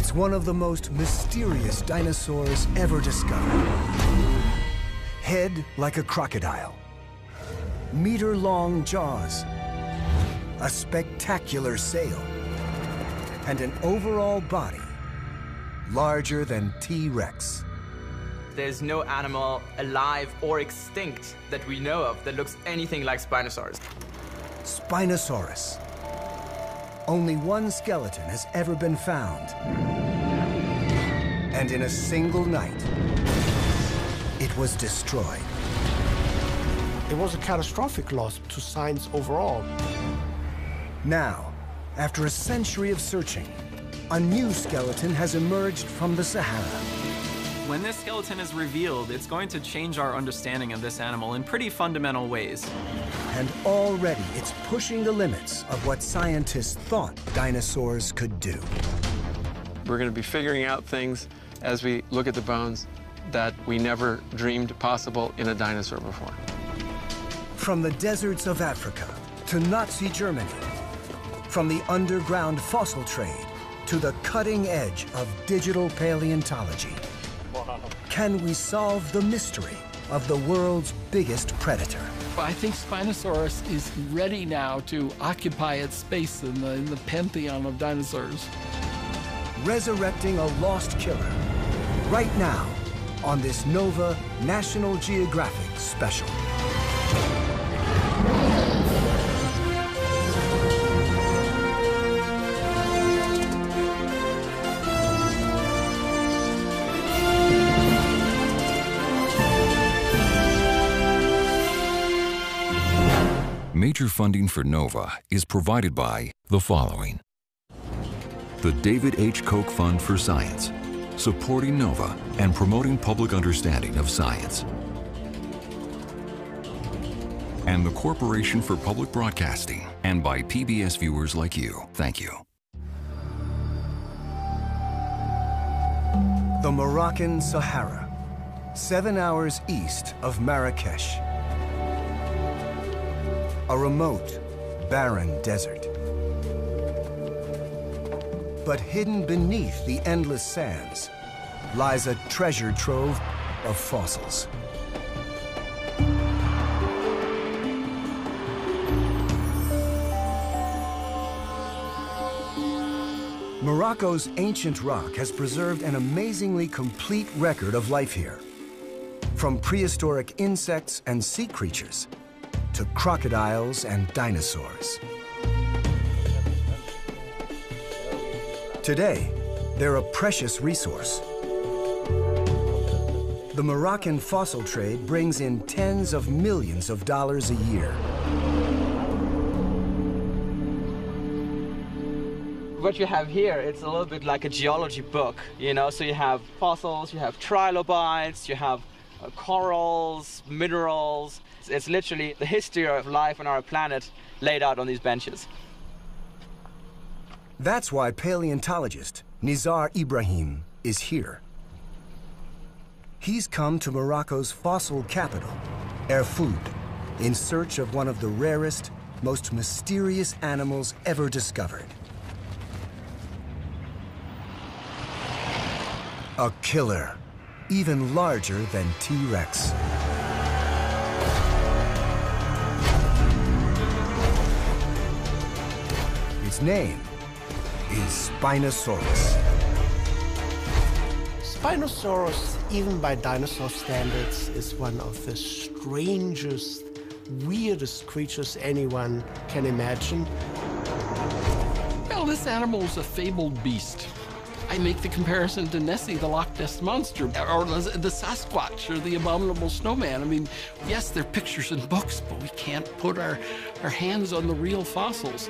It's one of the most mysterious dinosaurs ever discovered. Head like a crocodile, meter-long jaws, a spectacular sail, and an overall body larger than T-Rex. There's no animal alive or extinct that we know of that looks anything like Spinosaurus. Spinosaurus. Only one skeleton has ever been found. And in a single night, it was destroyed. It was a catastrophic loss to science overall. Now, after a century of searching, a new skeleton has emerged from the Sahara. When this skeleton is revealed, it's going to change our understanding of this animal in pretty fundamental ways. And already it's pushing the limits of what scientists thought dinosaurs could do. We're going to be figuring out things as we look at the bones that we never dreamed possible in a dinosaur before. From the deserts of Africa to Nazi Germany, from the underground fossil trade to the cutting edge of digital paleontology. Wow. Can we solve the mystery of the world's biggest predator? I think Spinosaurus is ready now to occupy its space in the pantheon of dinosaurs. Resurrecting a lost killer, right now on this Nova National Geographic special. Major funding for NOVA is provided by the following. The David H. Koch Fund for Science, supporting NOVA and promoting public understanding of science. And the Corporation for Public Broadcasting, and by PBS viewers like you. Thank you. The Moroccan Sahara, 7 hours east of Marrakesh. A remote, barren desert. But hidden beneath the endless sands lies a treasure trove of fossils. Morocco's ancient rock has preserved an amazingly complete record of life here. From prehistoric insects and sea creatures to crocodiles and dinosaurs. Today, they're a precious resource. The Moroccan fossil trade brings in tens of millions of dollars a year. What you have here, it's a little bit like a geology book, you know? So you have fossils, you have trilobites, you have corals, minerals. It's literally the history of life on our planet laid out on these benches. That's why paleontologist Nizar Ibrahim is here. He's come to Morocco's fossil capital, Erfoud, in search of one of the rarest, most mysterious animals ever discovered. A killer, even larger than T-Rex. Its name is Spinosaurus. Spinosaurus, even by dinosaur standards, is one of the strangest, weirdest creatures anyone can imagine. Well, this animal is a fabled beast. I make the comparison to Nessie, the Loch Ness Monster, or the Sasquatch, or the Abominable Snowman. I mean, yes, they're pictures in books, but we can't put our hands on the real fossils.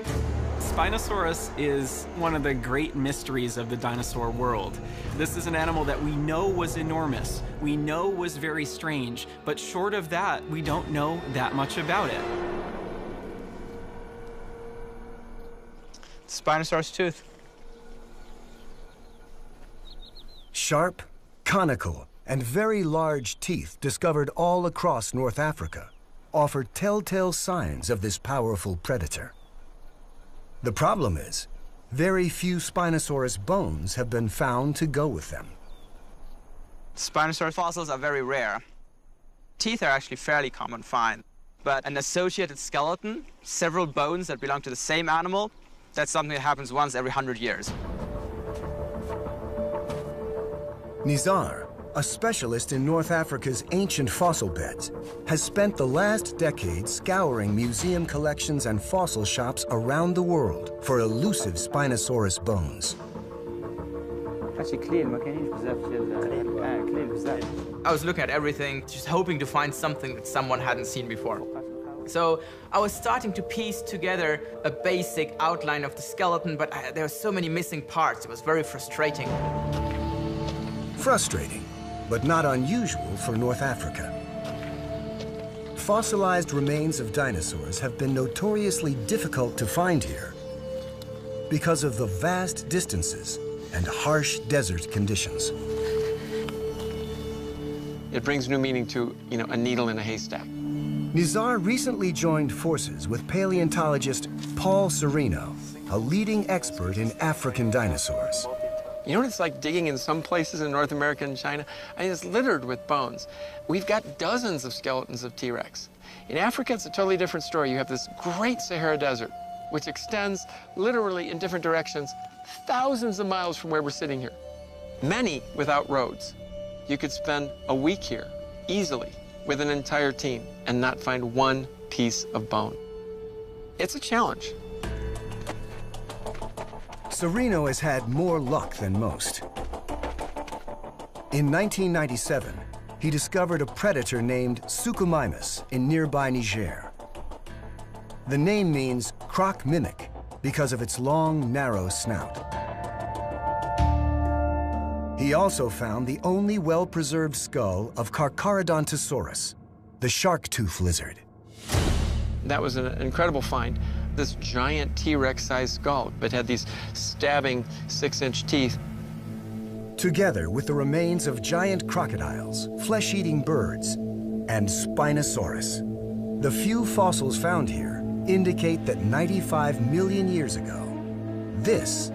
Spinosaurus is one of the great mysteries of the dinosaur world. This is an animal that we know was enormous, we know was very strange, but short of that, we don't know that much about it. Spinosaurus tooth. Sharp, conical, and very large teeth discovered all across North Africa offer telltale signs of this powerful predator. The problem is, very few Spinosaurus bones have been found to go with them. Spinosaurus fossils are very rare. Teeth are actually fairly common find, but an associated skeleton, several bones that belong to the same animal, that's something that happens once every 100 years. Nizar, a specialist in North Africa's ancient fossil beds, has spent the last decade scouring museum collections and fossil shops around the world for elusive Spinosaurus bones. I was looking at everything, just hoping to find something that someone hadn't seen before. So I was starting to piece together a basic outline of the skeleton, but there were so many missing parts. It was very frustrating. Frustrating, but not unusual for North Africa. Fossilized remains of dinosaurs have been notoriously difficult to find here because of the vast distances and harsh desert conditions. It brings new meaning to, a needle in a haystack. Nizar recently joined forces with paleontologist Paul Sereno, a leading expert in African dinosaurs. You know what it's like digging in some places in North America and China? It's littered with bones. We've got dozens of skeletons of T-Rex. In Africa, it's a totally different story. You have this great Sahara Desert, which extends literally in different directions, thousands of miles from where we're sitting here. Many without roads. You could spend a week here, easily, with an entire team, and not find one piece of bone. It's a challenge. Sereno has had more luck than most. In 1997, he discovered a predator named Suchomimus in nearby Niger. The name means croc mimic because of its long, narrow snout. He also found the only well-preserved skull of Carcharodontosaurus, the shark-tooth lizard. That was an incredible find. This giant T-Rex-sized skull, but had these stabbing 6-inch teeth. Together with the remains of giant crocodiles, flesh-eating birds, and Spinosaurus. The few fossils found here indicate that 95 million years ago, this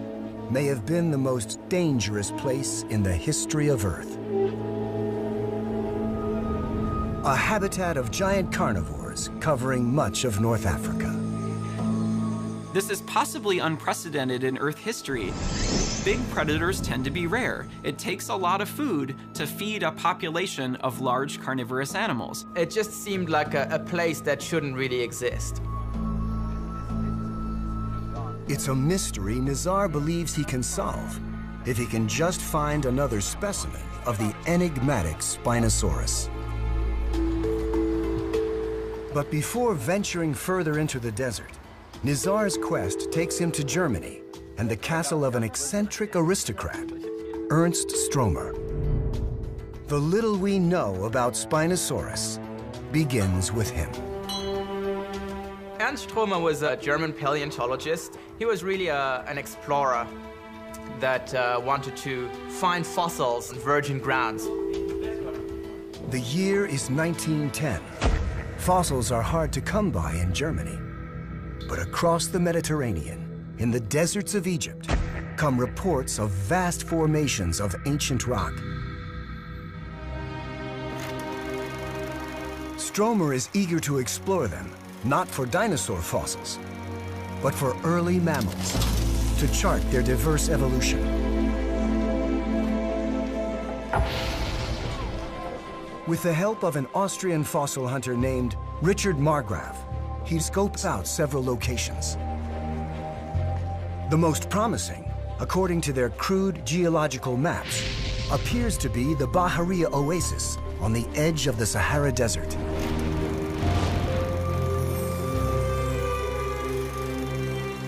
may have been the most dangerous place in the history of Earth. A habitat of giant carnivores covering much of North Africa. This is possibly unprecedented in Earth history. Big predators tend to be rare. It takes a lot of food to feed a population of large carnivorous animals. It just seemed like a place that shouldn't really exist. It's a mystery Nizar believes he can solve if he can just find another specimen of the enigmatic Spinosaurus. But before venturing further into the desert, Nizar's quest takes him to Germany and the castle of an eccentric aristocrat, Ernst Stromer. The little we know about Spinosaurus begins with him. Ernst Stromer was a German paleontologist. He was really an explorer that wanted to find fossils on virgin grounds. The year is 1910. Fossils are hard to come by in Germany. But across the Mediterranean, in the deserts of Egypt, come reports of vast formations of ancient rock. Stromer is eager to explore them, not for dinosaur fossils, but for early mammals, to chart their diverse evolution. With the help of an Austrian fossil hunter named Richard Margrave, he scopes out several locations. The most promising, according to their crude geological maps, appears to be the Bahariya oasis on the edge of the Sahara Desert.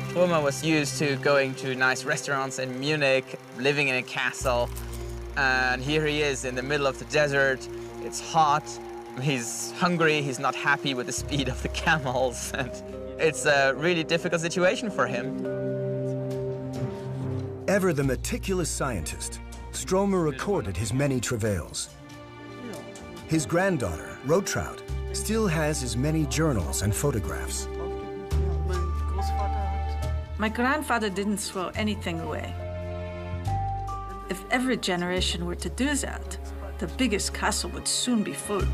Stromer was used to going to nice restaurants in Munich, living in a castle, and here he is in the middle of the desert. It's hot. He's hungry, he's not happy with the speed of the camels, and it's a really difficult situation for him. Ever the meticulous scientist, Stromer recorded his many travails. His granddaughter, Rotraud, still has his many journals and photographs. My grandfather didn't throw anything away. If every generation were to do that, the biggest castle would soon be full.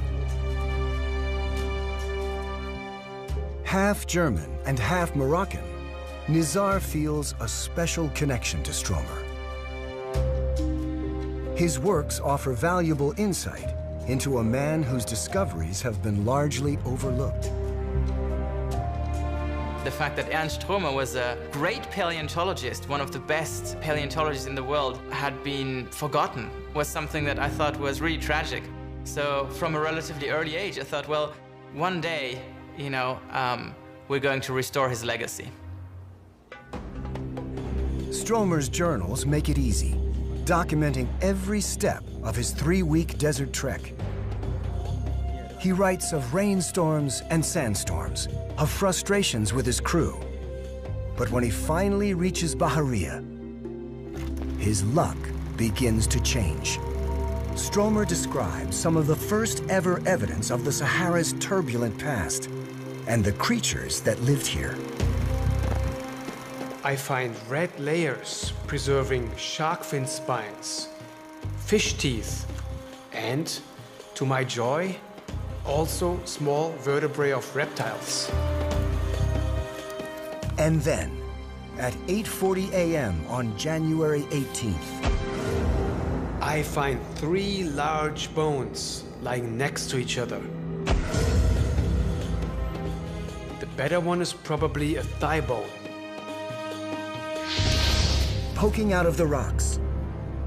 Half German and half Moroccan, Nizar feels a special connection to Stromer. His works offer valuable insight into a man whose discoveries have been largely overlooked. The fact that Ernst Stromer was a great paleontologist, one of the best paleontologists in the world, had been forgotten was something that I thought was really tragic. So from a relatively early age, I thought, well, one day, we're going to restore his legacy. Stromer's journals make it easy, documenting every step of his 3-week desert trek. He writes of rainstorms and sandstorms, of frustrations with his crew. But when he finally reaches Bahariya, his luck begins to change. Stromer describes some of the first ever evidence of the Sahara's turbulent past and the creatures that lived here. I find red layers preserving shark fin spines, fish teeth, and, to my joy, also small vertebrae of reptiles. And then, at 8:40 a.m. on January 18th, I find 3 large bones lying next to each other. The better one is probably a thigh bone. Poking out of the rocks,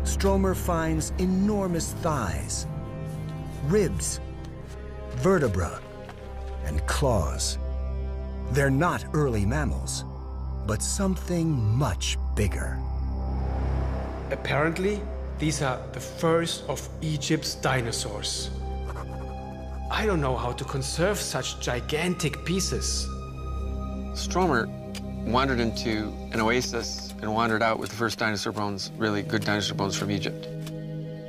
Stromer finds enormous thighs, ribs, vertebra, and claws. They're not early mammals, but something much bigger. Apparently, these are the first of Egypt's dinosaurs. I don't know how to conserve such gigantic pieces. Stromer wandered into an oasis and wandered out with the first dinosaur bones, really good dinosaur bones from Egypt.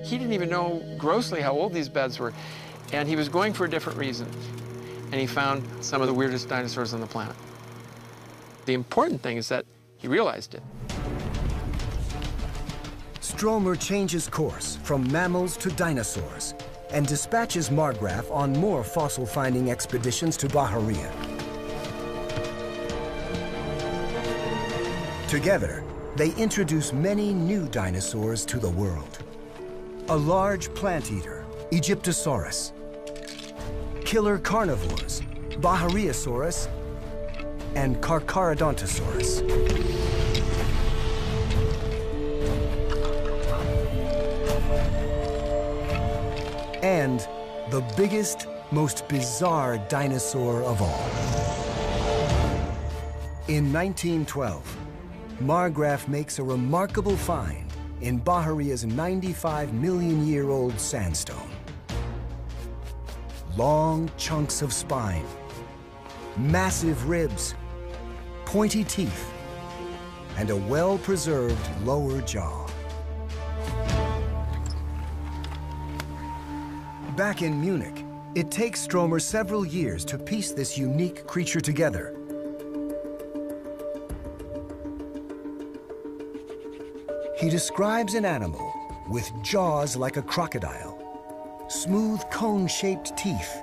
He didn't even know grossly how old these beds were, and he was going for a different reason. And he found some of the weirdest dinosaurs on the planet. The important thing is that he realized it. Stromer changes course from mammals to dinosaurs and dispatches Margraf on more fossil-finding expeditions to Bahariya. Together, they introduce many new dinosaurs to the world. A large plant eater, Aegyptiacus, killer carnivores, Bahariasaurus, and Carcharodontosaurus. And the biggest, most bizarre dinosaur of all. In 1912, Margraf makes a remarkable find in Baharia's 95-million-year-old sandstone. Long chunks of spine, massive ribs, pointy teeth, and a well-preserved lower jaw. Back in Munich, it takes Stromer several years to piece this unique creature together. He describes an animal with jaws like a crocodile, smooth cone-shaped teeth,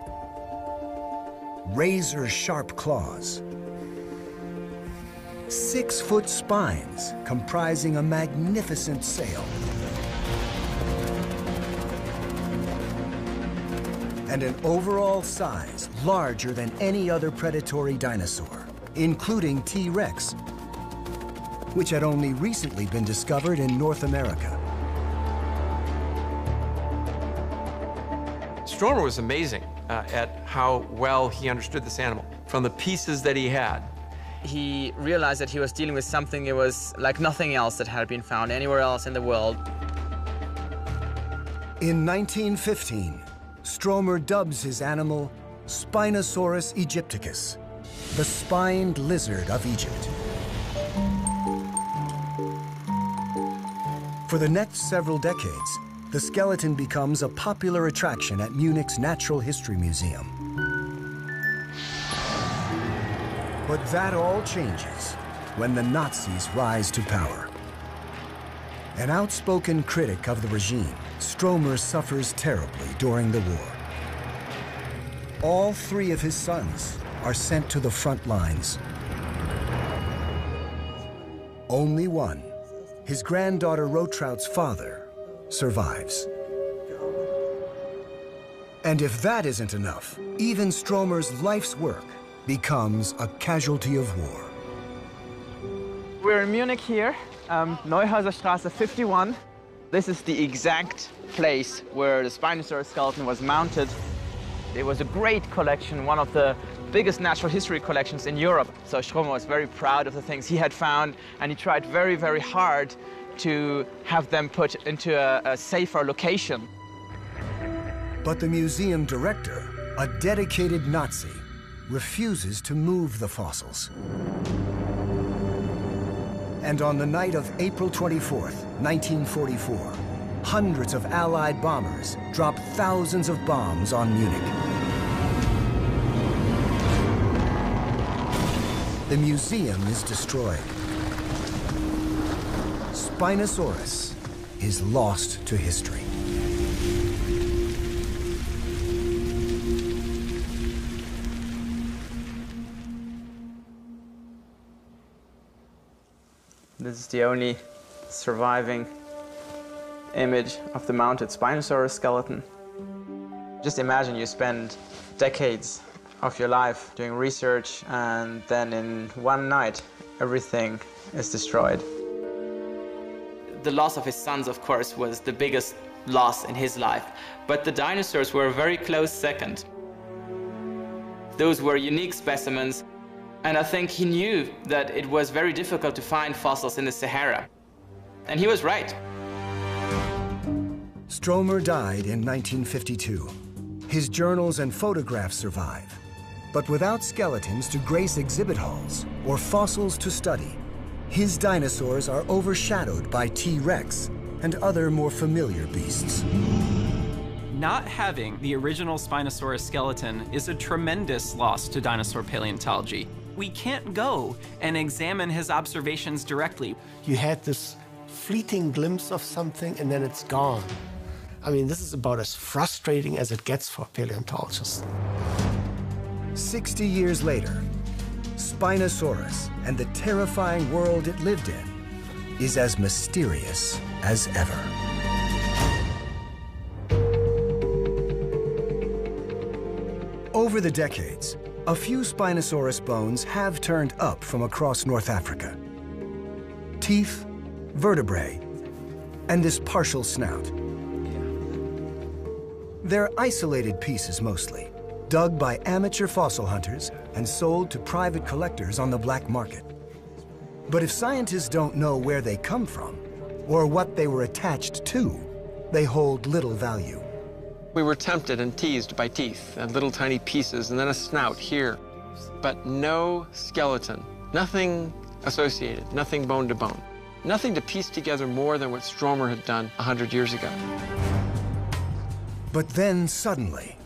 razor-sharp claws, 6-foot spines comprising a magnificent sail, and an overall size larger than any other predatory dinosaur, including T-Rex, which had only recently been discovered in North America. Stromer was amazing at how well he understood this animal from the pieces that he had. He realized that he was dealing with something that was like nothing else that had been found anywhere else in the world. In 1915, Stromer dubs his animal Spinosaurus aegyptiacus, the spined lizard of Egypt. For the next several decades, the skeleton becomes a popular attraction at Munich's Natural History Museum. But that all changes when the Nazis rise to power. An outspoken critic of the regime, Stromer suffers terribly during the war. All three of his sons are sent to the front lines. Only one, his granddaughter Rotraut's father, survives. And if that isn't enough, even Stromer's life's work becomes a casualty of war. We're in Munich here, Neuhauserstraße 51. This is the exact place where the Spinosaurus skeleton was mounted. It was a great collection, one of the biggest natural history collections in Europe. So Stromer was very proud of the things he had found, and he tried very, very hard to have them put into a safer location. But the museum director, a dedicated Nazi, refuses to move the fossils. And on the night of April 24th, 1944, hundreds of Allied bombers drop thousands of bombs on Munich. The museum is destroyed. Spinosaurus is lost to history. This is the only surviving image of the mounted Spinosaurus skeleton. Just imagine you spend decades of your life doing research, and then in one night, everything is destroyed. The loss of his sons, of course, was the biggest loss in his life, but the dinosaurs were a very close second. Those were unique specimens, and I think he knew that it was very difficult to find fossils in the Sahara. And he was right. Stromer died in 1952. His journals and photographs survive. But without skeletons to grace exhibit halls or fossils to study, his dinosaurs are overshadowed by T-Rex and other more familiar beasts. Not having the original Spinosaurus skeleton is a tremendous loss to dinosaur paleontology. We can't go and examine his observations directly. You had this fleeting glimpse of something and then it's gone. I mean, this is about as frustrating as it gets for paleontologists. 60 years later, Spinosaurus and the terrifying world it lived in is as mysterious as ever. Over the decades, a few Spinosaurus bones have turned up from across North Africa. Teeth, vertebrae, and this partial snout. They're isolated pieces mostly, dug by amateur fossil hunters and sold to private collectors on the black market. But if scientists don't know where they come from or what they were attached to, they hold little value. We were tempted and teased by teeth and little tiny pieces and then a snout here, but no skeleton, nothing associated, nothing bone to bone, nothing to piece together more than what Stromer had done 100 years ago. But then suddenly,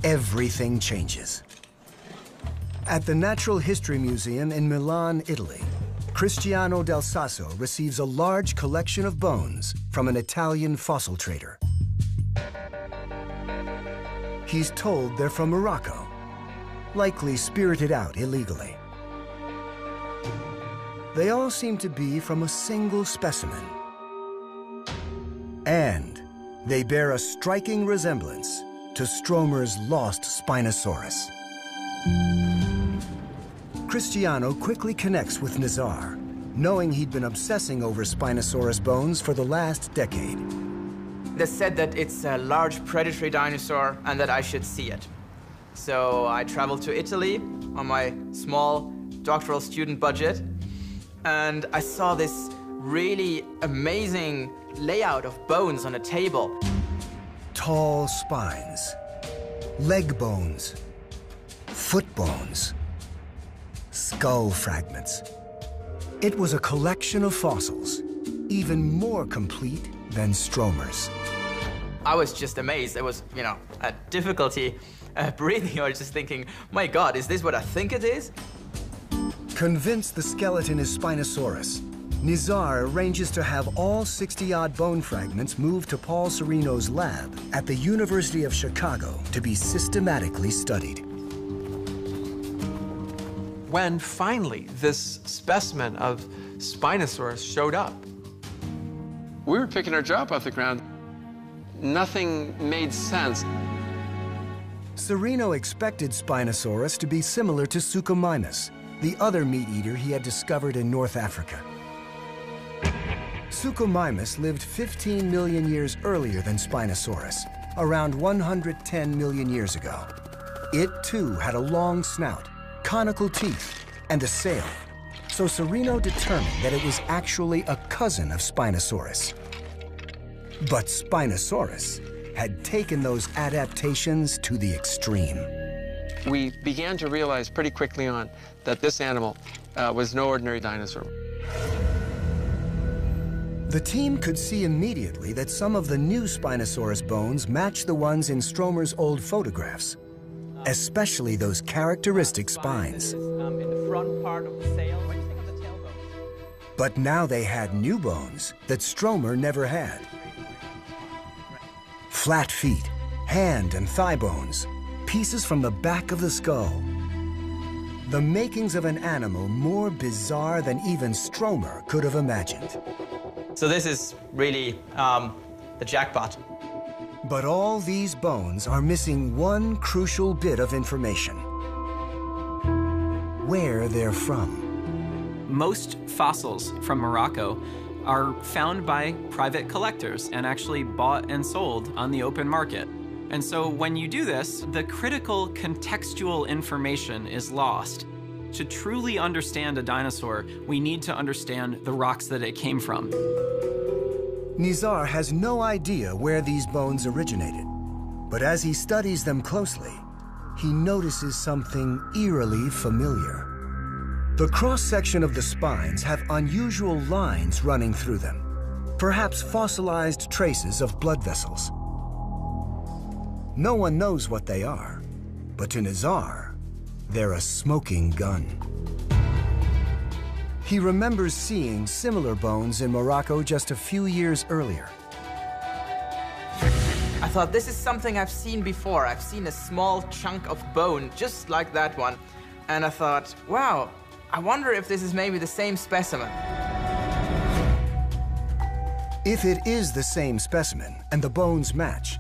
everything changes. At the Natural History Museum in Milan, Italy, Cristiano del Sasso receives a large collection of bones from an Italian fossil trader. He's told they're from Morocco, likely spirited out illegally. They all seem to be from a single specimen. And they bear a striking resemblance to Stromer's lost Spinosaurus. Cristiano quickly connects with Nazar, knowing he'd been obsessing over Spinosaurus bones for the last decade. They said that it's a large predatory dinosaur and that I should see it. So I traveled to Italy on my small doctoral student budget, and I saw this really amazing layout of bones on a table. Tall spines, leg bones, foot bones, skull fragments. It was a collection of fossils, even more complete than Stromer's. I was just amazed. It was, a difficulty breathing. I was just thinking, my God, is this what I think it is? Convinced the skeleton is Spinosaurus, Nizar arranges to have all 60-odd bone fragments moved to Paul Sereno's lab at the University of Chicago to be systematically studied. When finally this specimen of Spinosaurus showed up, we were picking our jaw up off the ground. Nothing made sense. Sereno expected Spinosaurus to be similar to Suchomimus, the other meat eater he had discovered in North Africa. Suchomimus lived 15 million years earlier than Spinosaurus, around 110 million years ago. It too had a long snout, conical teeth, and a sail, so Sereno determined that it was actually a cousin of Spinosaurus. But Spinosaurus had taken those adaptations to the extreme. We began to realize pretty quickly on that this animal was no ordinary dinosaur. The team could see immediately that some of the new Spinosaurus bones matched the ones in Stromer's old photographs, especially those characteristic spines. In the front part of the sail. What do you think of the tailbone? But now they had new bones that Stromer never had. Flat feet, hand and thigh bones, pieces from the back of the skull. The makings of an animal more bizarre than even Stromer could have imagined. So this is really the jackpot. But all these bones are missing one crucial bit of information: where they're from. Most fossils from Morocco are found by private collectors and actually bought and sold on the open market. And so when you do this, the critical contextual information is lost. To truly understand a dinosaur, we need to understand the rocks that it came from. Nizar has no idea where these bones originated, but as he studies them closely, he notices something eerily familiar. The cross-section of the spines have unusual lines running through them, perhaps fossilized traces of blood vessels. No one knows what they are, but to Nizar, they're a smoking gun. He remembers seeing similar bones in Morocco just a few years earlier. I thought, this is something I've seen before. I've seen a small chunk of bone, just like that one. And I thought, wow, I wonder if this is maybe the same specimen. If it is the same specimen and the bones match,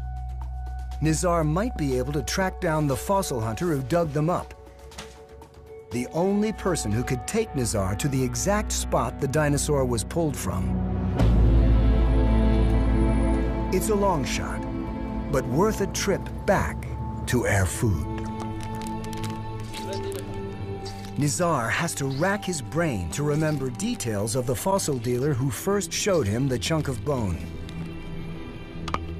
Nizar might be able to track down the fossil hunter who dug them up. The only person who could take Nizar to the exact spot the dinosaur was pulled from. It's a long shot, but worth a trip back to Erfoud. Nizar has to rack his brain to remember details of the fossil dealer who first showed him the chunk of bone.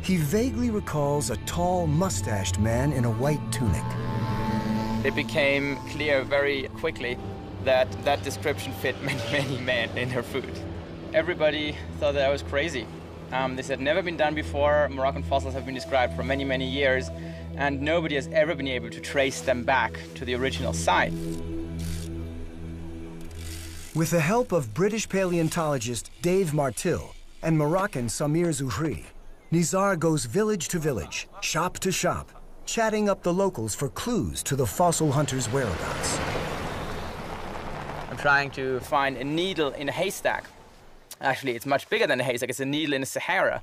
He vaguely recalls a tall, mustached man in a white tunic. It became clear very quickly that that description fit many men in her food. Everybody thought that I was crazy. This had never been done before. Moroccan fossils have been described for many years, and nobody has ever been able to trace them back to the original site. With the help of British paleontologist Dave Martil and Moroccan Samir Zuhri, Nizar goes village to village, shop to shop, chatting up the locals for clues to the fossil hunter's whereabouts. I'm trying to find a needle in a haystack. Actually, it's much bigger than a haystack. It's a needle in the Sahara.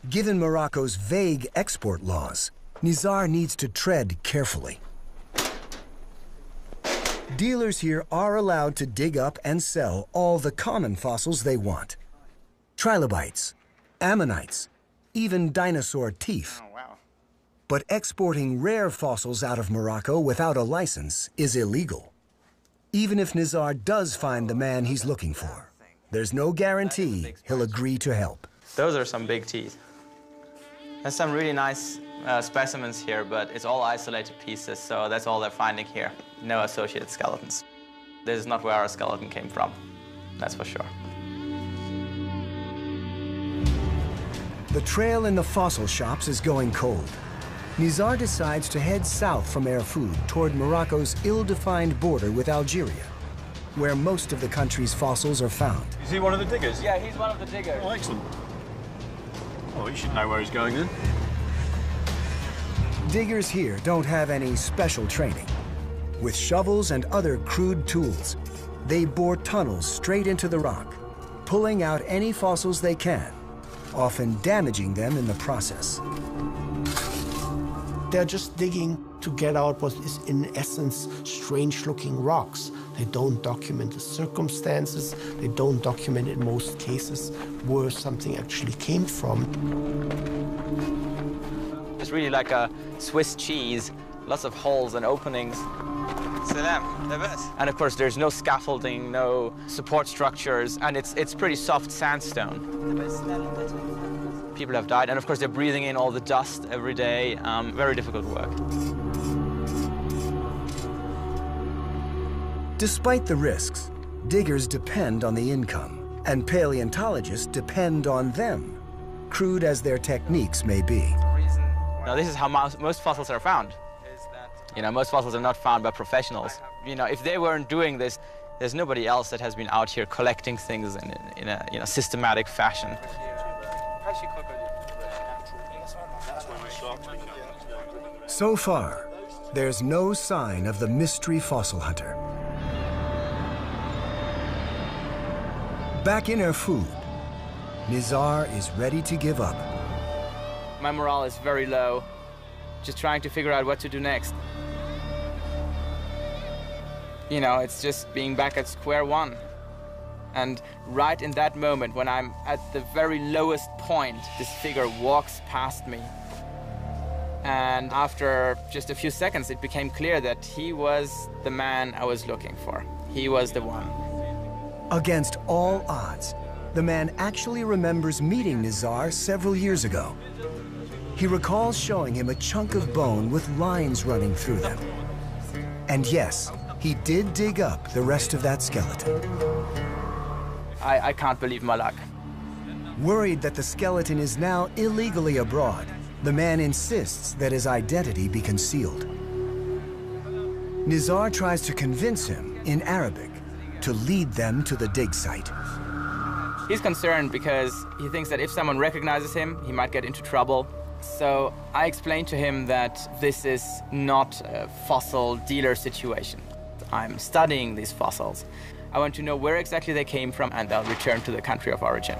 Given Morocco's vague export laws, Nizar needs to tread carefully. Dealers here are allowed to dig up and sell all the common fossils they want. Trilobites, ammonites, even dinosaur teeth. Oh, wow. But exporting rare fossils out of Morocco without a license is illegal. Even if Nizar does find the man he's looking for, there's no guarantee he'll agree to help. Those are some big teeth. There's some really nice specimens here, but it's all isolated pieces, so that's all they're finding here. No associated skeletons. This is not where our skeleton came from, that's for sure. The trail in the fossil shops is going cold. Nizar decides to head south from Erfoud toward Morocco's ill-defined border with Algeria, where most of the country's fossils are found. Is he one of the diggers? Yeah, he's one of the diggers. Oh, excellent. Well, he should know where he's going then. Diggers here don't have any special training. With shovels and other crude tools, they bore tunnels straight into the rock, pulling out any fossils they can, often damaging them in the process. They're just digging to get out what is, in essence, strange-looking rocks. They don't document the circumstances. They don't document, in most cases, where something actually came from. It's really like a Swiss cheese, lots of holes and openings. And of course, there's no scaffolding, no support structures, and it's pretty soft sandstone. People have died, and of course, they're breathing in all the dust every day. Very difficult work. Despite the risks, diggers depend on the income, and paleontologists depend on them, crude as their techniques may be. Now, this is how most fossils are found. You know, most fossils are not found by professionals. You know, if they weren't doing this, there's nobody else that has been out here collecting things in a systematic fashion. So far, there's no sign of the mystery fossil hunter. Back in Erfoud, Nizar is ready to give up. My morale is very low, just trying to figure out what to do next. You know, it's just being back at square one. And right in that moment, when I'm at the very lowest point, this figure walks past me. And after just a few seconds, it became clear that he was the man I was looking for. He was the one. Against all odds, the man actually remembers meeting Nizar several years ago. He recalls showing him a chunk of bone with lines running through them. And yes, he did dig up the rest of that skeleton. I can't believe my luck. Worried that the skeleton is now illegally abroad, the man insists that his identity be concealed. Nizar tries to convince him, in Arabic, to lead them to the dig site. He's concerned because he thinks that if someone recognizes him, he might get into trouble. So I explained to him that this is not a fossil dealer situation. I'm studying these fossils. I want to know where exactly they came from, and they'll return to the country of origin.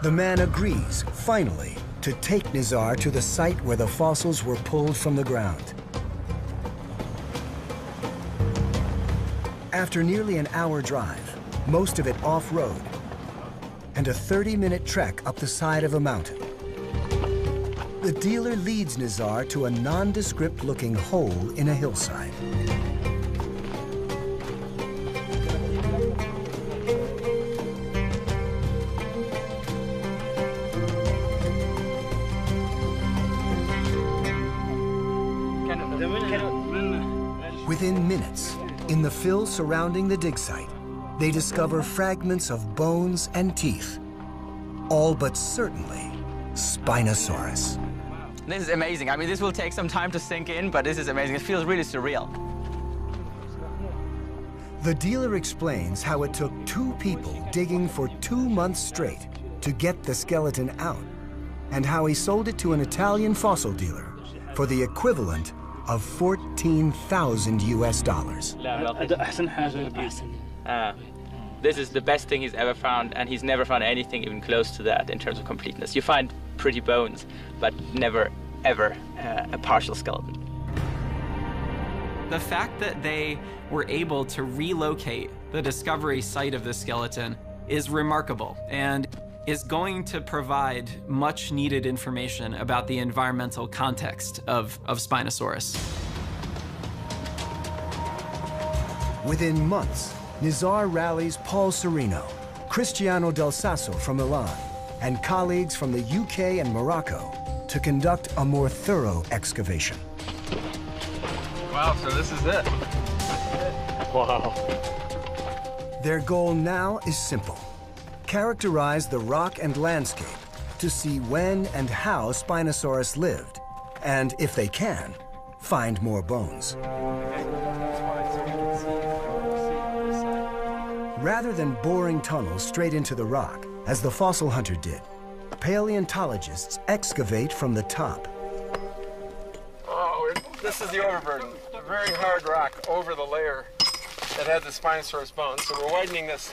The man agrees, finally, to take Nizar to the site where the fossils were pulled from the ground. After nearly an hour drive, most of it off-road, and a 30-minute trek up the side of a mountain, the dealer leads Nizar to a nondescript-looking hole in a hillside. Within minutes, in the fill surrounding the dig site, they discover fragments of bones and teeth, all but certainly Spinosaurus. This is amazing. I mean, this will take some time to sink in, but this is amazing. It feels really surreal. The dealer explains how it took 2 people digging for 2 months straight to get the skeleton out, and how he sold it to an Italian fossil dealer for the equivalent of $14,000 US. This is the best thing he's ever found, and he's never found anything even close to that in terms of completeness. You find pretty bones, but never, ever a partial skeleton. The fact that they were able to relocate the discovery site of the skeleton is remarkable and is going to provide much needed information about the environmental context of Spinosaurus. Within months, Nizar rallies Paul Serino, Cristiano Del Sasso from Milan, and colleagues from the UK and Morocco to conduct a more thorough excavation. Wow, so this is it. Wow. Their goal now is simple: characterize the rock and landscape to see when and how Spinosaurus lived, and if they can, find more bones. Rather than boring tunnels straight into the rock, as the fossil hunter did, paleontologists excavate from the top. Oh, this is the overburden. A very hard rock over the layer that had the Spinosaurus bones. So we're widening this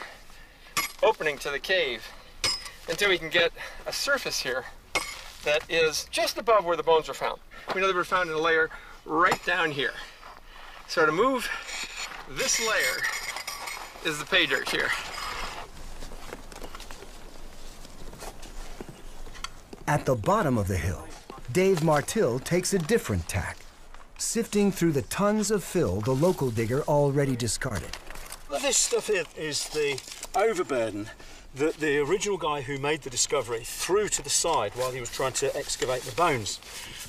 opening to the cave until we can get a surface here that is just above where the bones were found. We know they were found in a layer right down here. So to move this layer is the pay dirt here. At the bottom of the hill, Dave Martill takes a different tack, sifting through the tons of fill the local digger already discarded. Well, this stuff here is the overburden that the original guy who made the discovery threw to the side while he was trying to excavate the bones.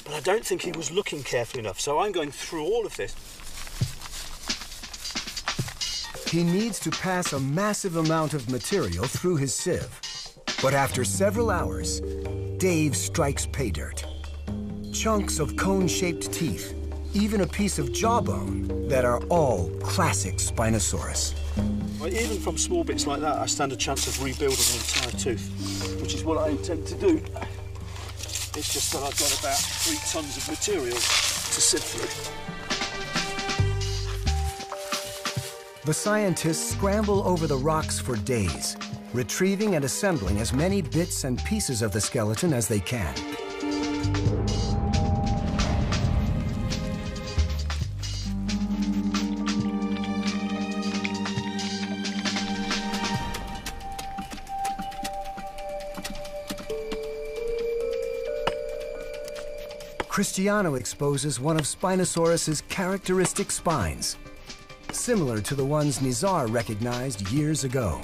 But I don't think he was looking carefully enough, so I'm going through all of this. He needs to pass a massive amount of material through his sieve. But after several hours, Dave strikes pay dirt. Chunks of cone-shaped teeth, even a piece of jawbone that are all classic Spinosaurus. Well, even from small bits like that, I stand a chance of rebuilding an entire tooth, which is what I intend to do. It's just that I've got about 3 tons of material to sift through. The scientists scramble over the rocks for days, retrieving and assembling as many bits and pieces of the skeleton as they can. Cristiano exposes one of Spinosaurus's characteristic spines, similar to the ones Nizar recognized years ago.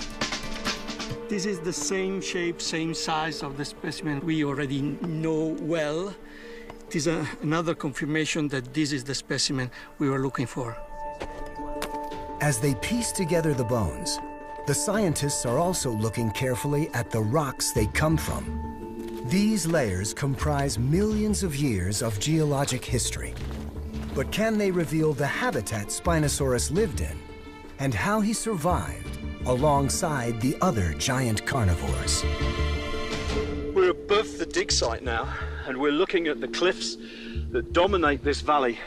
This is the same shape, same size of the specimen we already know well. It is another confirmation that this is the specimen we were looking for. As they piece together the bones, the scientists are also looking carefully at the rocks they come from. These layers comprise millions of years of geologic history. But can they reveal the habitat Spinosaurus lived in and how he survived alongside the other giant carnivores? We're above the dig site now, and we're looking at the cliffs that dominate this valley.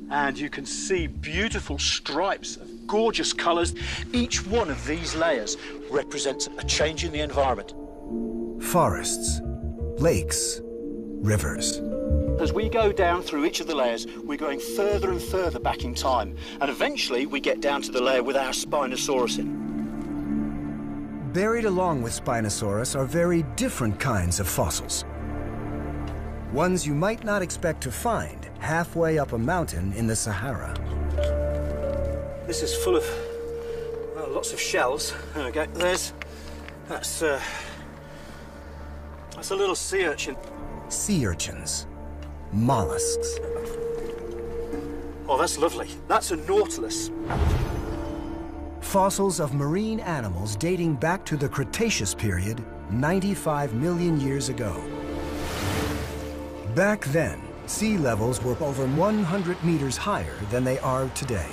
And you can see beautiful stripes of gorgeous colors. Each one of these layers represents a change in the environment. Forests, lakes, rivers. As we go down through each of the layers, we're going further and further back in time, and eventually we get down to the layer with our Spinosaurus in. Buried along with Spinosaurus are very different kinds of fossils. Ones you might not expect to find halfway up a mountain in the Sahara. This is full of lots of shells. Okay, that's a little sea urchin. Sea urchins, mollusks. Oh, that's lovely. That's a nautilus. Fossils of marine animals dating back to the Cretaceous period, 95 million years ago. Back then, sea levels were over 100 meters higher than they are today.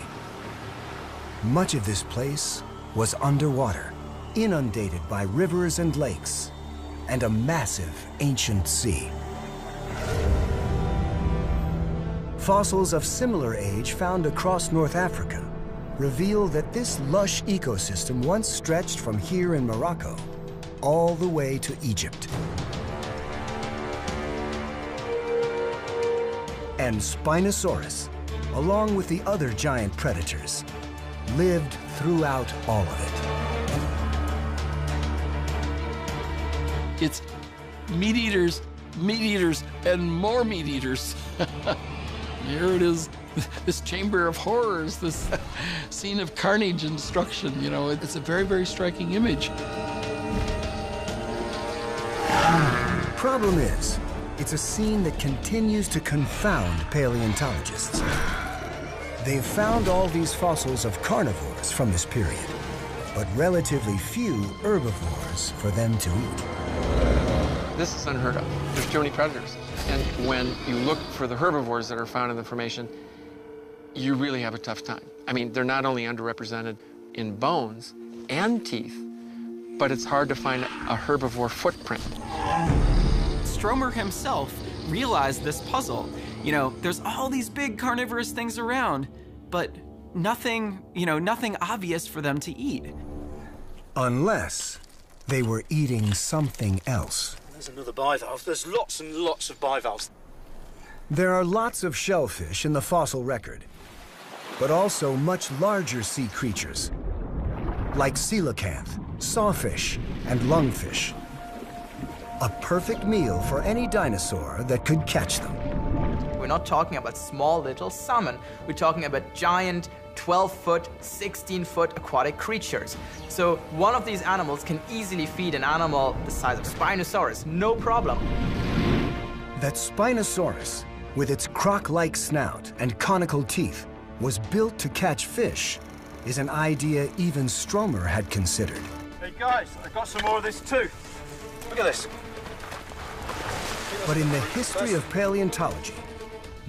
Much of this place was underwater, inundated by rivers and lakes, and a massive ancient sea. Fossils of similar age found across North Africa reveal that this lush ecosystem once stretched from here in Morocco all the way to Egypt. And Spinosaurus, along with the other giant predators, lived throughout all of it. It's meat eaters, and more meat eaters. Here it is, this chamber of horrors, this scene of carnage and destruction. You know, it's a very, very striking image. Problem is, it's a scene that continues to confound paleontologists. They've found all these fossils of carnivores from this period, but relatively few herbivores for them to eat. This is unheard of. There's too many predators. And when you look for the herbivores that are found in the formation, you really have a tough time. I mean, they're not only underrepresented in bones and teeth, but it's hard to find a herbivore footprint. Stromer himself realized this puzzle. You know, there's all these big carnivorous things around, but nothing, nothing obvious for them to eat. Unless they were eating something else. There's another bivalve. There's lots and lots of bivalves. There are lots of shellfish in the fossil record, but also much larger sea creatures, like coelacanth, sawfish, and lungfish. A perfect meal for any dinosaur that could catch them. We're not talking about small little salmon. We're talking about giant 12-foot, 16-foot aquatic creatures. So one of these animals can easily feed an animal the size of Spinosaurus, no problem. That Spinosaurus, with its croc-like snout and conical teeth, was built to catch fish is an idea even Stromer had considered. Hey guys, I got some more of this too. Look at this. But in the history of paleontology,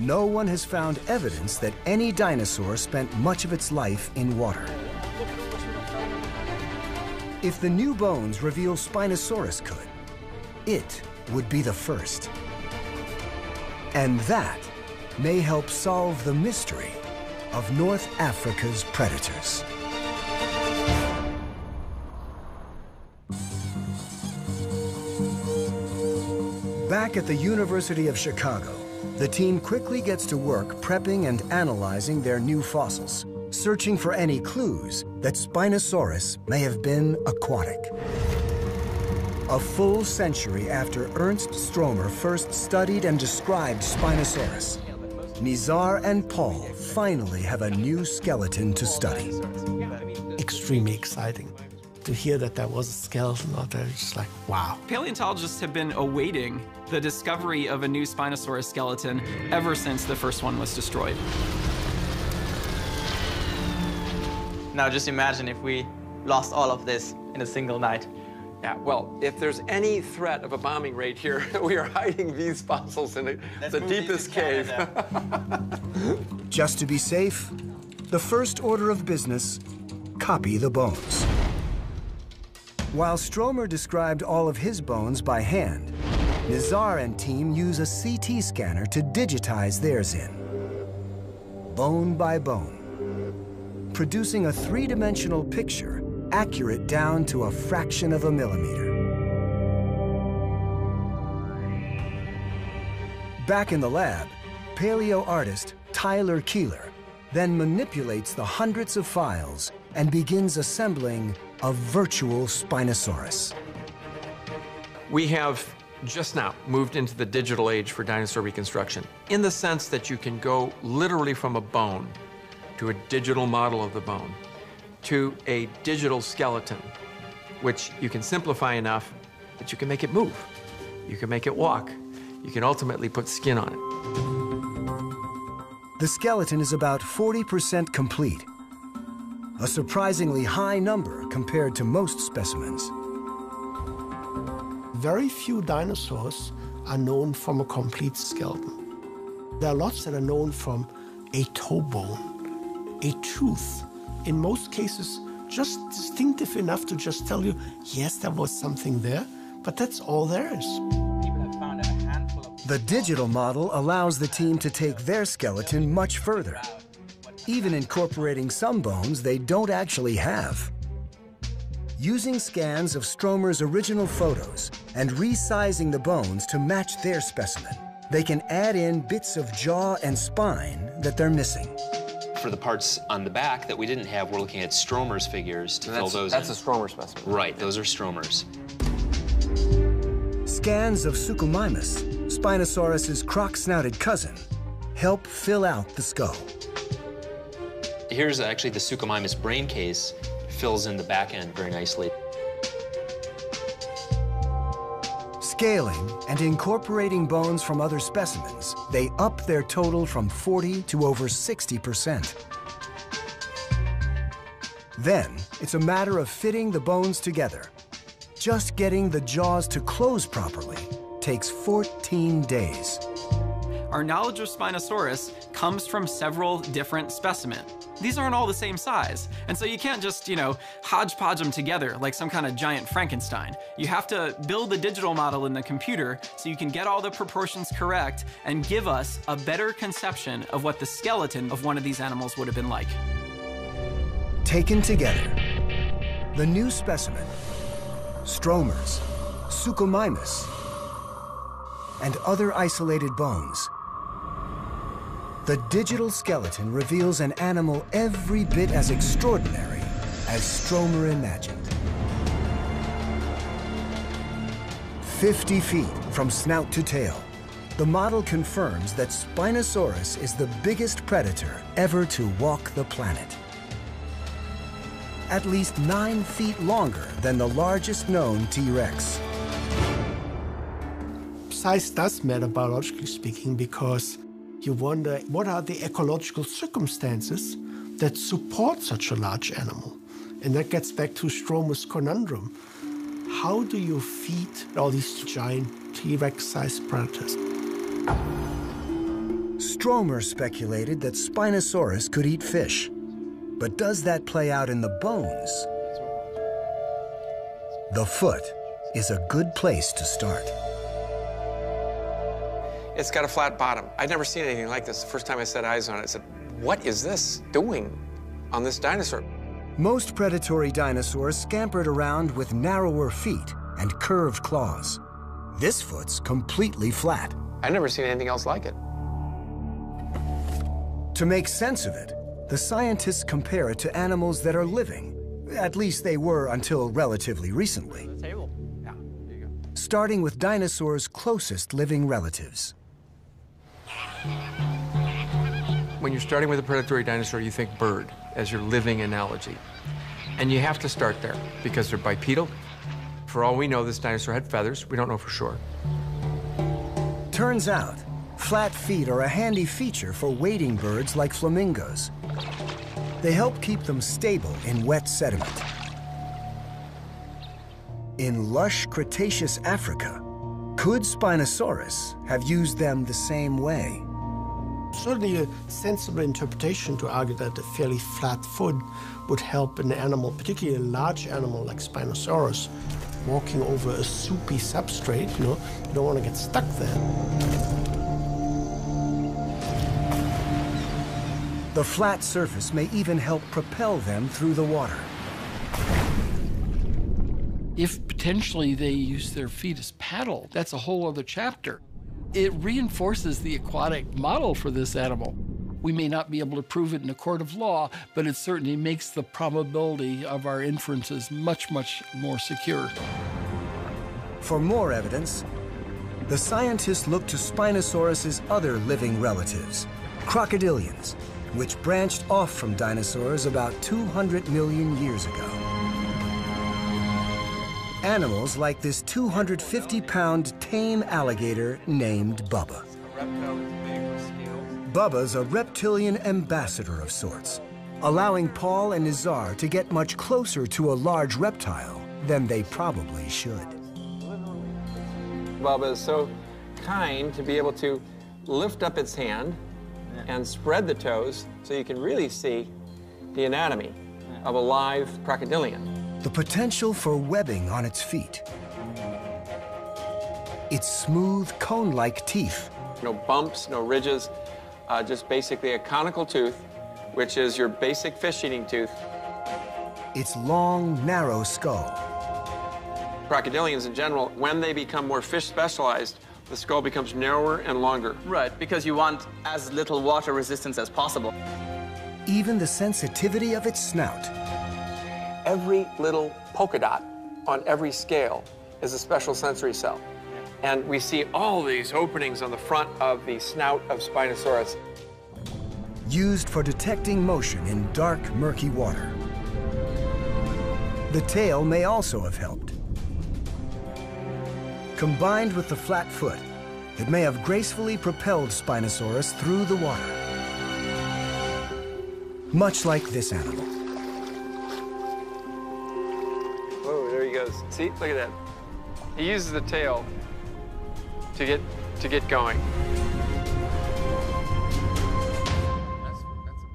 no one has found evidence that any dinosaur spent much of its life in water. If the new bones reveal Spinosaurus could, it would be the first. And that may help solve the mystery of North Africa's predators. Back at the University of Chicago, the team quickly gets to work prepping and analyzing their new fossils, searching for any clues that Spinosaurus may have been aquatic. A full century after Ernst Stromer first studied and described Spinosaurus, Nizar and Paul finally have a new skeleton to study. Extremely exciting to hear that there was a skeleton out there. It's like, wow. Paleontologists have been awaiting the discovery of a new Spinosaurus skeleton ever since the first one was destroyed. Now just imagine if we lost all of this in a single night. Yeah, well, if there's any threat of a bombing raid here, we are hiding these fossils in the deepest cave. Just to be safe, the first order of business, copy the bones. While Stromer described all of his bones by hand, Nizar and team use a CT scanner to digitize theirs in, bone by bone, producing a three-dimensional picture accurate down to a fraction of a millimeter. Back in the lab, paleo artist Tyler Keeler then manipulates the hundreds of files and begins assembling a virtual Spinosaurus. We have just now moved into the digital age for dinosaur reconstruction, in the sense that you can go literally from a bone to a digital model of the bone, to a digital skeleton, which you can simplify enough that you can make it move. You can make it walk. You can ultimately put skin on it. The skeleton is about 40% complete, a surprisingly high number compared to most specimens. Very few dinosaurs are known from a complete skeleton. There are lots that are known from a toe bone, a tooth, in most cases, just distinctive enough to just tell you, yes, there was something there, but that's all there is. The digital model allows the team to take their skeleton much further, even incorporating some bones they don't actually have. Using scans of Stromer's original photos and resizing the bones to match their specimen, they can add in bits of jaw and spine that they're missing. For the parts on the back that we didn't have, we're looking at Stromer's figures to fill those in. That's a Stromer specimen. Right, those are Stromer's. Scans of Suchomimus, Spinosaurus's croc-snouted cousin, help fill out the skull. Here's actually the Suchomimus brain case, fills in the back end very nicely. Scaling and incorporating bones from other specimens, they up their total from 40 to over 60%. Then, it's a matter of fitting the bones together. Just getting the jaws to close properly takes 14 days. Our knowledge of Spinosaurus comes from several different specimens. These aren't all the same size, and so you can't just, hodgepodge them together like some kind of giant Frankenstein. You have to build the digital model in the computer so you can get all the proportions correct and give us a better conception of what the skeleton of one of these animals would have been like. Taken together, the new specimen, Stromer's, Suchomimus, and other isolated bones, the digital skeleton reveals an animal every bit as extraordinary as Stromer imagined. 50 feet from snout to tail, the model confirms that Spinosaurus is the biggest predator ever to walk the planet. At least 9 feet longer than the largest known T-Rex. Size does matter, biologically speaking, because you wonder what are the ecological circumstances that support such a large animal. And that gets back to Stromer's conundrum. How do you feed all these giant T-Rex-sized predators? Stromer speculated that Spinosaurus could eat fish. But does that play out in the bones? The foot is a good place to start. It's got a flat bottom. I'd never seen anything like this. The first time I set eyes on it, I said, what is this doing on this dinosaur? Most predatory dinosaurs scampered around with narrower feet and curved claws. This foot's completely flat. I'd never seen anything else like it. To make sense of it, the scientists compare it to animals that are living. At least they were until relatively recently. Starting with dinosaurs' closest living relatives. When you're starting with a predatory dinosaur, you think bird as your living analogy. And you have to start there because they're bipedal. For all we know, this dinosaur had feathers. We don't know for sure. Turns out, flat feet are a handy feature for wading birds like flamingos. They help keep them stable in wet sediment. In lush Cretaceous Africa, could Spinosaurus have used them the same way? Certainly a sensible interpretation to argue that a fairly flat foot would help an animal, particularly a large animal like Spinosaurus, walking over a soupy substrate. You don't want to get stuck there. The flat surface may even help propel them through the water. If potentially they use their feet as paddle, that's a whole other chapter. It reinforces the aquatic model for this animal. We may not be able to prove it in a court of law, but it certainly makes the probability of our inferences much, much more secure. For more evidence, the scientists looked to Spinosaurus's other living relatives, crocodilians, which branched off from dinosaurs about 200 million years ago. Animals like this 250-pound tame alligator named Bubba. Bubba's a reptilian ambassador of sorts, allowing Paul and Nizar to get much closer to a large reptile than they probably should. Bubba is so kind to be able to lift up its hand and spread the toes so you can really see the anatomy of a live crocodilian. The potential for webbing on its feet. Its smooth, cone-like teeth. No bumps, no ridges, just basically a conical tooth, which is your basic fish-eating tooth. Its long, narrow skull. Crocodilians in general, when they become more fish-specialized, the skull becomes narrower and longer. Right, because you want as little water resistance as possible. Even the sensitivity of its snout. Every little polka dot on every scale is a special sensory cell. And we see all these openings on the front of the snout of Spinosaurus. Used for detecting motion in dark, murky water. The tail may also have helped. Combined with the flat foot, it may have gracefully propelled Spinosaurus through the water. Much like this animal. Whoa, there he goes. See, look at that. He uses the tail to get going.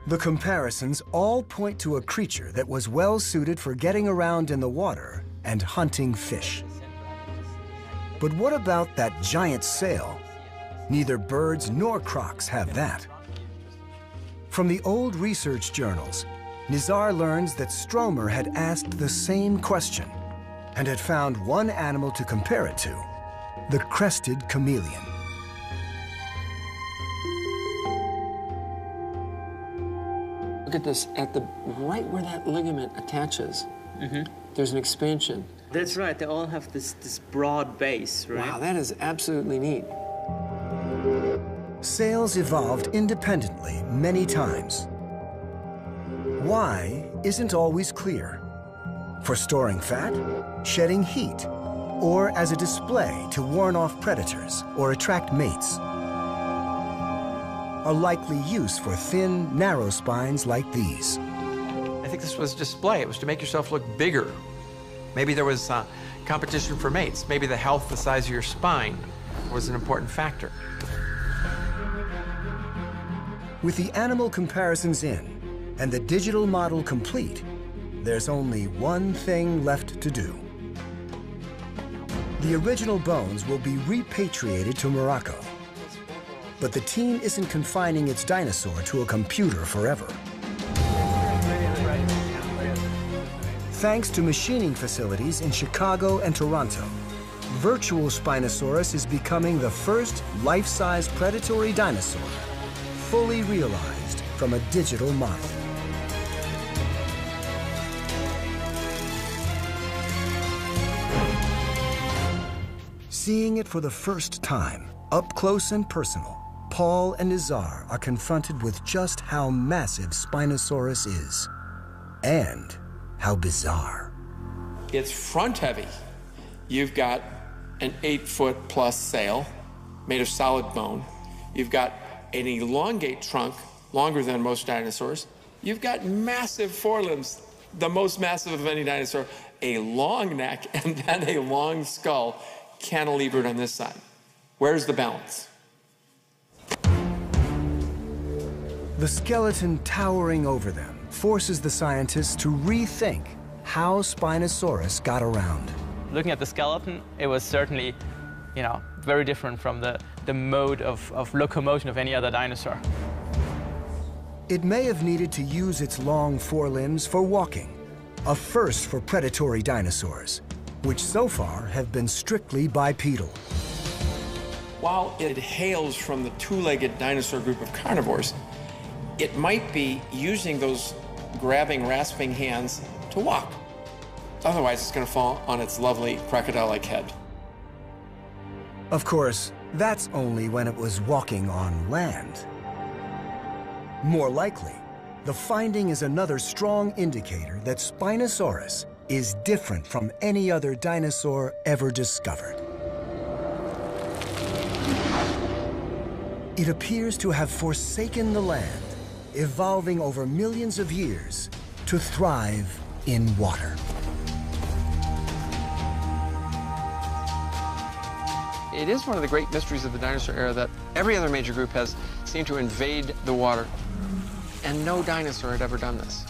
The comparisons all point to a creature that was well suited for getting around in the water and hunting fish. But what about that giant sail? Neither birds nor crocs have that. From the old research journals, Nizar learns that Stromer had asked the same question and had found one animal to compare it to, the crested chameleon. Look at this, right where that ligament attaches, there's an expansion. That's right, they all have this broad base, right? Wow, that is absolutely neat. Sails evolved independently many times. Why isn't always clear. For storing fat, shedding heat, or as a display to warn off predators or attract mates. A likely use for thin, narrow spines like these. I think this was display. It was to make yourself look bigger. Maybe there was competition for mates. Maybe the health, the size of your spine was an important factor. With the animal comparisons in and the digital model complete, there's only one thing left to do. The original bones will be repatriated to Morocco. But the team isn't confining its dinosaur to a computer forever. Thanks to machining facilities in Chicago and Toronto, virtual Spinosaurus is becoming the first life-size predatory dinosaur, fully realized from a digital model. Seeing it for the first time, up close and personal, Paul and Nizar are confronted with just how massive Spinosaurus is, and how bizarre. It's front heavy. You've got an 8-foot-plus sail made of solid bone. You've got an elongate trunk, longer than most dinosaurs. You've got massive forelimbs, the most massive of any dinosaur, a long neck, and then a long skull, cantilevered on this side. Where's the balance? The skeleton towering over them forces the scientists to rethink how Spinosaurus got around. Looking at the skeleton, it was certainly, very different from the mode of locomotion of any other dinosaur. It may have needed to use its long forelimbs for walking, a first for predatory dinosaurs, which so far have been strictly bipedal. While it hails from the two-legged dinosaur group of carnivores, it might be using those grabbing, rasping hands to walk. Otherwise, it's going to fall on its lovely crocodile-like head. Of course, that's only when it was walking on land. More likely, the finding is another strong indicator that Spinosaurus is different from any other dinosaur ever discovered. It appears to have forsaken the land, evolving over millions of years to thrive in water. It is one of the great mysteries of the dinosaur era that every other major group has seemed to invade the water, and no dinosaur had ever done this.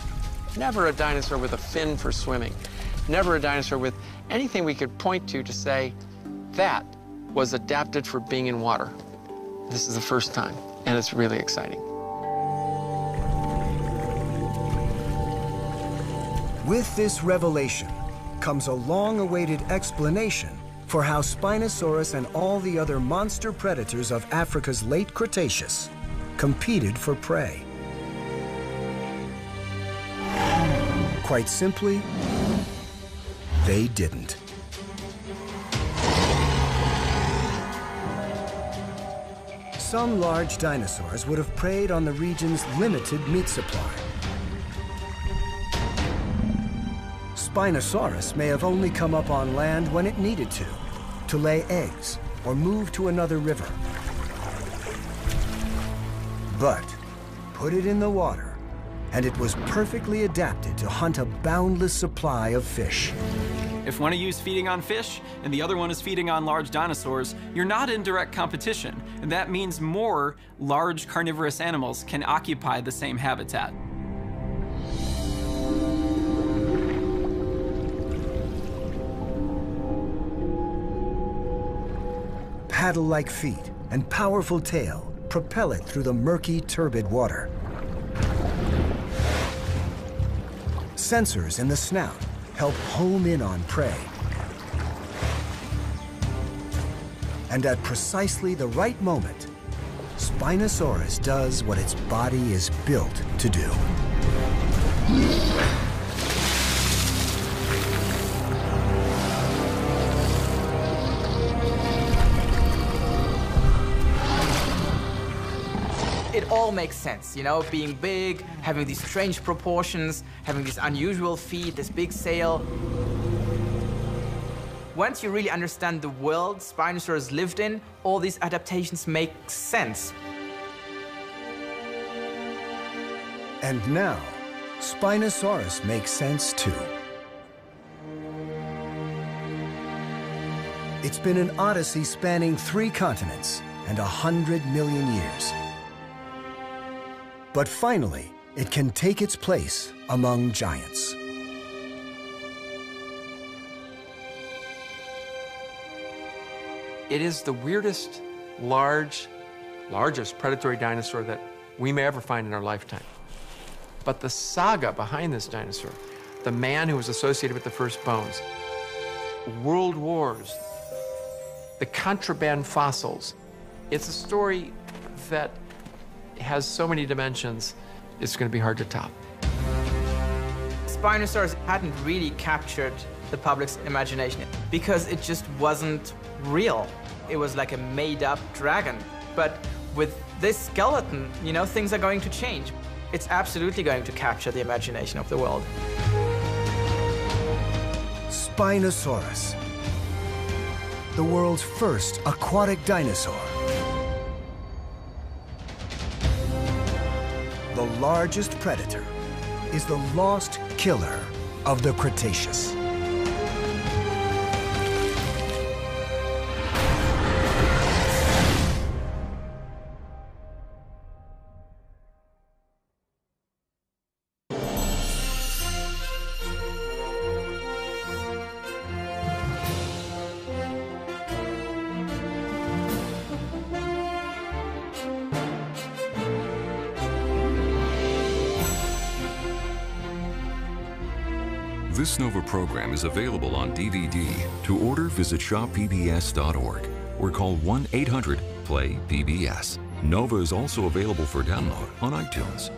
Never a dinosaur with a fin for swimming. Never a dinosaur with anything we could point to say, that was adapted for being in water. This is the first time, and it's really exciting. With this revelation comes a long-awaited explanation for how Spinosaurus and all the other monster predators of Africa's late Cretaceous competed for prey. Quite simply, they didn't. Some large dinosaurs would have preyed on the region's limited meat supply. Spinosaurus may have only come up on land when it needed to lay eggs or move to another river. But put it in the water, and it was perfectly adapted to hunt a boundless supply of fish. If one of you is feeding on fish and the other one is feeding on large dinosaurs, you're not in direct competition, and that means more large carnivorous animals can occupy the same habitat. Paddle-like feet and powerful tail propel it through the murky, turbid water. Sensors in the snout help home in on prey. And at precisely the right moment, Spinosaurus does what its body is built to do. It all makes sense, you know, being big, having these strange proportions, having these unusual feet, this big sail. Once you really understand the world Spinosaurus lived in, all these adaptations make sense. And now, Spinosaurus makes sense too. It's been an odyssey spanning 3 continents and 100 million years. But finally, it can take its place among giants. It is the weirdest, largest predatory dinosaur that we may ever find in our lifetime. But the saga behind this dinosaur, the man who was associated with the first bones, world wars, the contraband fossils, it's a story that has so many dimensions, it's going to be hard to top. Spinosaurus hadn't really captured the public's imagination because it just wasn't real. It was like a made-up dragon. But with this skeleton, you know, things are going to change. It's absolutely going to capture the imagination of the world. Spinosaurus, the world's first aquatic dinosaur. The largest predator is the lost killer of the Cretaceous. This Nova program is available on DVD. To order, visit shoppbs.org or call 1-800-PLAY-PBS. Nova is also available for download on iTunes.